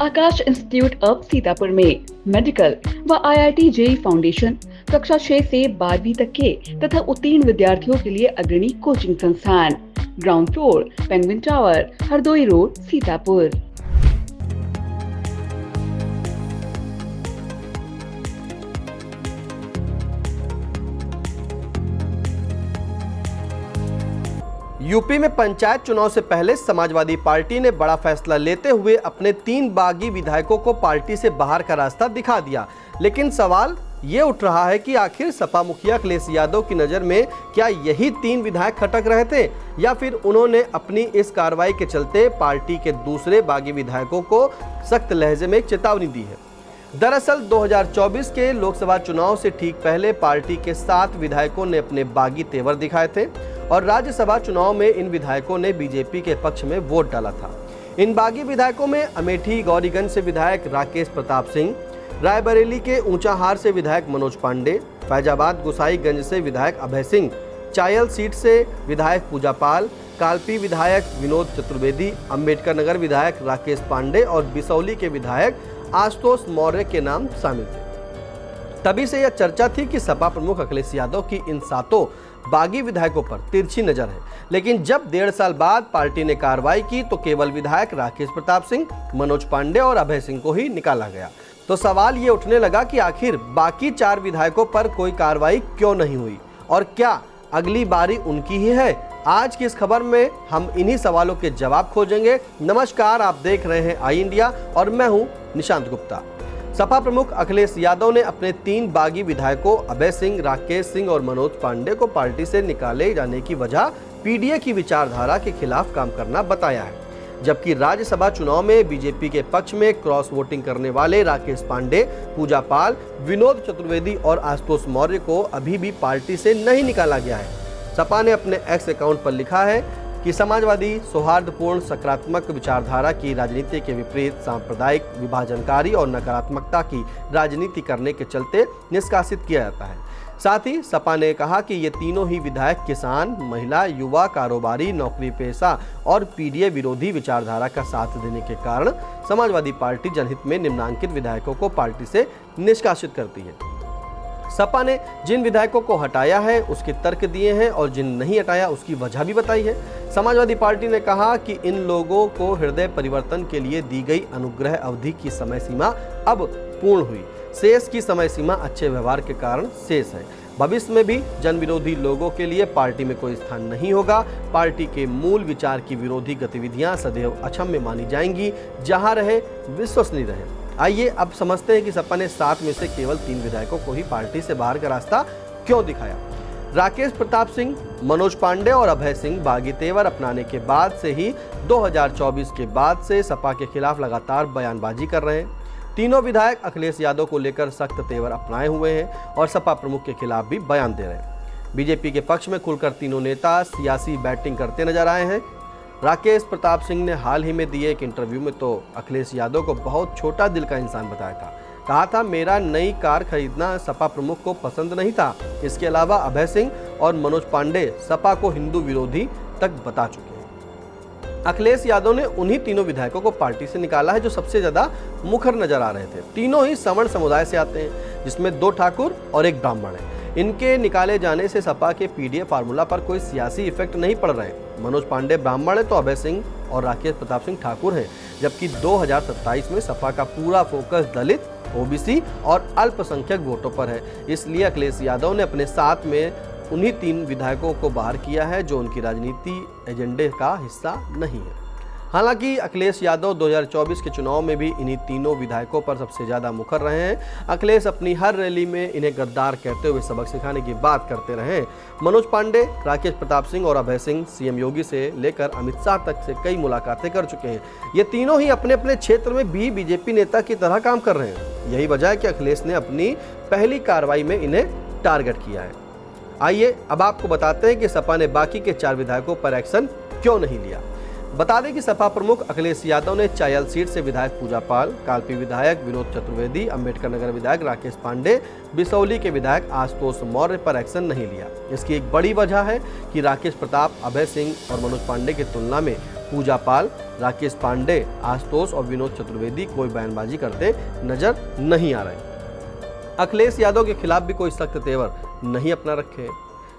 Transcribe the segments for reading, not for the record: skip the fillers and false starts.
Akash institute of Sitapur में medical व IIT JEE foundation कक्षा 6 से 12वीं तक के तथा उत्तीर्ण विद्यार्थियों के लिए अग्रणी कोचिंग संस्थान। Ground floor, penguin tower, Hardoi road, Sitapur. UP में पंचायत चुनाव से पहले समाजवादी पार्टी ने बड़ा फैसला लेते हुए अपने 3 बागी विधायकों को पार्टी से बाहर का रास्ता दिखा दिया। लेकिन सवाल ये उठ रहा है कि आखिर सपा मुखिया अखिलेश यादव की नज़र में क्या यही 3 विधायक खटक रहे थे या फिर उन्होंने अपनी इस कार्रवाई के चलते पार्टी के दूसरे बागी विधायकों को सख्त लहजे में एक चेतावनी दी है। दरअसल 2024 के लोकसभा चुनाव से ठीक पहले पार्टी के 7 विधायकों ने अपने बागी तेवर दिखाए थे और राज्यसभा चुनाव में इन विधायकों ने बीजेपी के पक्ष में वोट डाला था। इन बागी विधायकों में अमेठी गौरीगंज से विधायक राकेश प्रताप सिंह, रायबरेली के ऊंचाहार से विधायक मनोज पांडे, फैजाबाद गोसाईगंज से विधायक अभय सिंह, चायल सीट से विधायक पूजा पाल, कालपी विधायक विनोद चतुर्वेदी, अंबेडकर नगर विधायक राकेश पांडे और बिसौली के विधायक आशुतोष मौर्य के नाम शामिल थे। तभी से यह चर्चा थी कि सपा प्रमुख अखिलेश यादव की इन 7 बागी विधायकों पर तिरछी नजर है। लेकिन जब 1.5 साल बाद पार्टी ने कार्रवाई की तो केवल विधायक राकेश प्रताप सिंह, मनोज पांडे और अभय सिंह को ही निकाला गया। तो सवाल ये उठने लगा कि आखिर बाकी 4 विधायकों पर कोई कार्रवाई क्यों नहीं हुई और क्या अगली बारी उनकी ही है। आज की इस खबर में हम इन्हीं सवालों के जवाब खोजेंगे। नमस्कार, आप देख रहे हैं आई इंडिया और मैं हूं निशांत गुप्ता। सपा प्रमुख अखिलेश यादव ने अपने 3 बागी विधायकों अभय सिंह, राकेश सिंह और मनोज पांडे को पार्टी से निकाले जाने की वजह पीडीए की विचारधारा के खिलाफ काम करना बताया है। जबकि राज्यसभा चुनाव में बीजेपी के पक्ष में क्रॉस वोटिंग करने वाले राकेश पांडे, पूजा पाल, विनोद चतुर्वेदी और आशुतोष मौर्य को अभी भी पार्टी से नहीं निकाला गया है। सपा ने अपने एक्स अकाउंट पर लिखा है कि समाजवादी सौहार्दपूर्ण सकारात्मक विचारधारा की राजनीति के विपरीत सांप्रदायिक विभाजनकारी और नकारात्मकता की राजनीति करने के चलते निष्कासित किया जाता है। साथ ही सपा ने कहा कि ये तीनों ही विधायक किसान, महिला, युवा, कारोबारी, नौकरी पेशा और पीडीए विरोधी विचारधारा का साथ देने के कारण समाजवादी पार्टी जनहित में निम्नांकित विधायकों को पार्टी से निष्कासित करती है। सपा ने जिन विधायकों को हटाया है उसके तर्क दिए हैं और जिन नहीं हटाया उसकी वजह भी बताई है। समाजवादी पार्टी ने कहा कि इन लोगों को हृदय परिवर्तन के लिए दी गई अनुग्रह अवधि की समय सीमा अब पूर्ण हुई। शेष की समय सीमा अच्छे व्यवहार के कारण शेष है। भविष्य में भी जन विरोधी लोगों के लिए पार्टी में कोई स्थान नहीं होगा। पार्टी के मूल विचार की विरोधी गतिविधियां सदैव अक्षम्य मानी जाएंगी। जहां रहे विश्वसनीय रहे। आइए अब समझते हैं कि सपा ने 7 में से केवल 3 विधायकों को ही पार्टी से बाहर का रास्ता क्यों दिखाया। राकेश प्रताप सिंह, मनोज पांडे और अभय सिंह बागी तेवर अपनाने के बाद से ही 2024 के बाद से सपा के खिलाफ लगातार बयानबाजी कर रहे हैं। तीनों विधायक अखिलेश यादव को लेकर सख्त तेवर अपनाए हुए हैं और सपा प्रमुख के खिलाफ भी बयान दे रहे हैं। बीजेपी के पक्ष में खुलकर तीनों नेता सियासी बैटिंग करते नजर आए हैं। राकेश प्रताप सिंह ने हाल ही में दिए एक इंटरव्यू में तो अखिलेश यादव को बहुत छोटा दिल का इंसान बताया था। कहा था, मेरा नई कार खरीदना सपा प्रमुख को पसंद नहीं था। इसके अलावा अभय सिंह और मनोज पांडे सपा को हिंदू विरोधी तक बता चुके हैं। अखिलेश यादव ने उन्हीं तीनों विधायकों को पार्टी से निकाला है जो सबसे ज्यादा मुखर नजर आ रहे थे। तीनों ही सवर्ण समुदाय से आते हैं, जिसमें 2 ठाकुर और 1 ब्राह्मण है। इनके निकाले जाने से सपा के पीडीए फार्मूला पर कोई सियासी इफेक्ट नहीं पड़ रहे हैं। मनोज पांडे ब्राह्मण है तो अभय सिंह और राकेश प्रताप सिंह ठाकुर हैं। जबकि 2027 में सपा का पूरा फोकस दलित, ओबीसी और अल्पसंख्यक वोटों पर है। इसलिए अखिलेश यादव ने अपने साथ में उन्हीं 3 विधायकों को बाहर किया है जो उनकी राजनीति एजेंडे का हिस्सा नहीं है। हालांकि अखिलेश यादव 2024 के चुनाव में भी इन्हीं तीनों विधायकों पर सबसे ज्यादा मुखर रहे हैं। अखिलेश अपनी हर रैली में इन्हें गद्दार कहते हुए सबक सिखाने की बात करते रहे। मनोज पांडे, राकेश प्रताप सिंह और अभय सिंह सीएम योगी से लेकर अमित शाह तक से कई मुलाकातें कर चुके हैं। ये तीनों ही अपने अपने क्षेत्र में भी बीजेपी नेता की तरह काम कर रहे हैं। यही वजह है कि अखिलेश ने अपनी पहली कार्रवाई में इन्हें टारगेट किया है। आइए अब आपको बताते हैं कि सपा ने बाकी के 4 विधायकों पर एक्शन क्यों नहीं लिया। बता दें कि सपा प्रमुख अखिलेश यादव ने चायल सीट से विधायक पूजा पाल, कालपी विधायक विनोद चतुर्वेदी, अंबेडकर नगर विधायक राकेश पांडे, बिसौली के विधायक आशुतोष मौर्य पर एक्शन नहीं लिया। इसकी एक बड़ी वजह है कि राकेश प्रताप, अभय सिंह और मनोज पांडे की तुलना में पूजा पाल, राकेश पांडे, आशुतोष और विनोद चतुर्वेदी कोई बयानबाजी करते नजर नहीं आ रहे। अखिलेश यादव के खिलाफ भी कोई सख्त तेवर नहीं अपना रखे।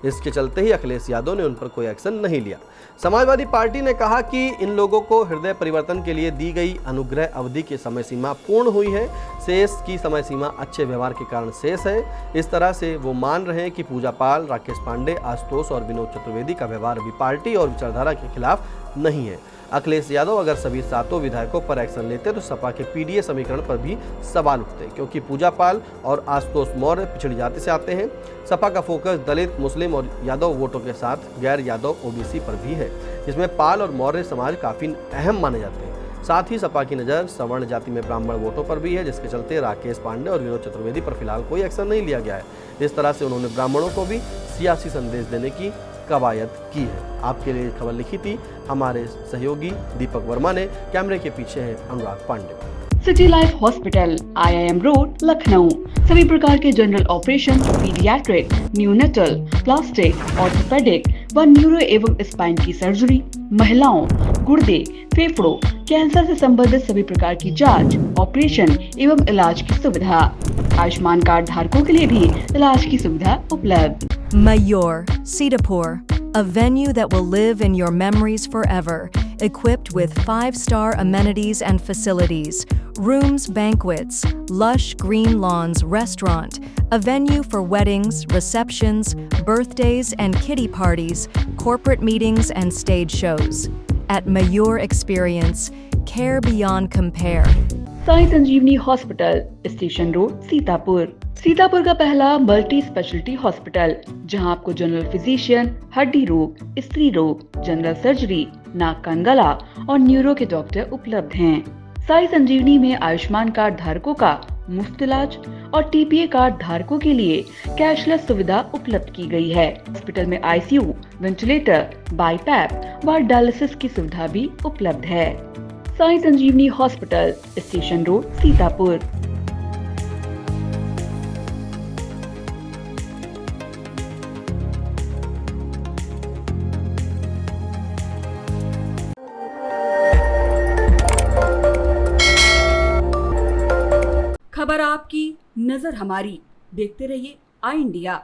इसके चलते ही अखिलेश यादव ने उन पर कोई एक्शन नहीं लिया। समाजवादी पार्टी ने कहा कि इन लोगों को हृदय परिवर्तन के लिए दी गई अनुग्रह अवधि की समय सीमा पूर्ण हुई है। शेष की समय सीमा अच्छे व्यवहार के कारण शेष है। इस तरह से वो मान रहे हैं कि पूजा पाल, राकेश पांडे, आशुतोष और विनोद चतुर्वेदी का व्यवहार भी पार्टी और विचारधारा के खिलाफ नहीं है। अखिलेश यादव अगर सभी 7 विधायकों पर एक्शन लेते तो सपा के पीडीए समीकरण पर भी सवाल उठते, क्योंकि पूजा पाल और आशुतोष मौर्य पिछड़ी जाति से आते हैं। सपा का फोकस दलित, मुस्लिम और यादव वोटों के साथ गैर यादव ओबीसी पर भी है, जिसमें पाल और मौर्य समाज काफी अहम माने जाते हैं। साथ ही सपा की नज़र सवर्ण जाति में ब्राह्मण वोटों पर भी है, जिसके चलते राकेश पांडे और विनोद चतुर्वेदी पर फिलहाल कोई एक्शन नहीं लिया गया है। इस तरह से उन्होंने ब्राह्मणों को भी सियासी संदेश देने की कवायद की है। आपके लिए खबर लिखी थी हमारे सहयोगी दीपक वर्मा ने। कैमरे के पीछे है Anurag Pandey. City life hospital, IIM road, Lucknow. सभी प्रकार के general operation, paediatric, neonatal, plastic, orthopaedic व न्यूरो एवं स्पाइन की सर्जरी, महिलाओं, गुर्दे, फेफड़ों, कैंसर से संबंधित सभी प्रकार की जांच, ऑपरेशन एवं इलाज की सुविधा। आयुष्मान कार्ड धारकों के लिए भी इलाज की सुविधा उपलब्ध। Mayur, Sitapur, a venue that will live in your memories forever, equipped with 5-star amenities and facilities, rooms, banquets, lush green lawns, restaurant, a venue for weddings, receptions, birthdays and kiddie parties, corporate meetings and stage shows. At Mayur Experience, care beyond compare. Sai Sanjeevani hospital, station road, Sitapur. Sitapur का पहला multi speciality hospital, जहां आपको general physician, हड्डी रोग, स्त्री रोग, general surgery, नाक कान गला और न्यूरो के डॉक्टर उपलब्ध हैं। साई संजीवनी में आयुष्मान कार्ड धारकों का मुफ्त इलाज और TPA कार्ड धारकों के लिए कैशलेस सुविधा उपलब्ध की गई है। हॉस्पिटल में ICU, वेंटिलेटर, बाईपैप व डायलिसिस की सुविधा भी उपलब्ध है। Sai Sanjeevani hospital, station road, Sitapur. खबर आपकी, नजर हमारी। देखते रहिए आई इंडिया।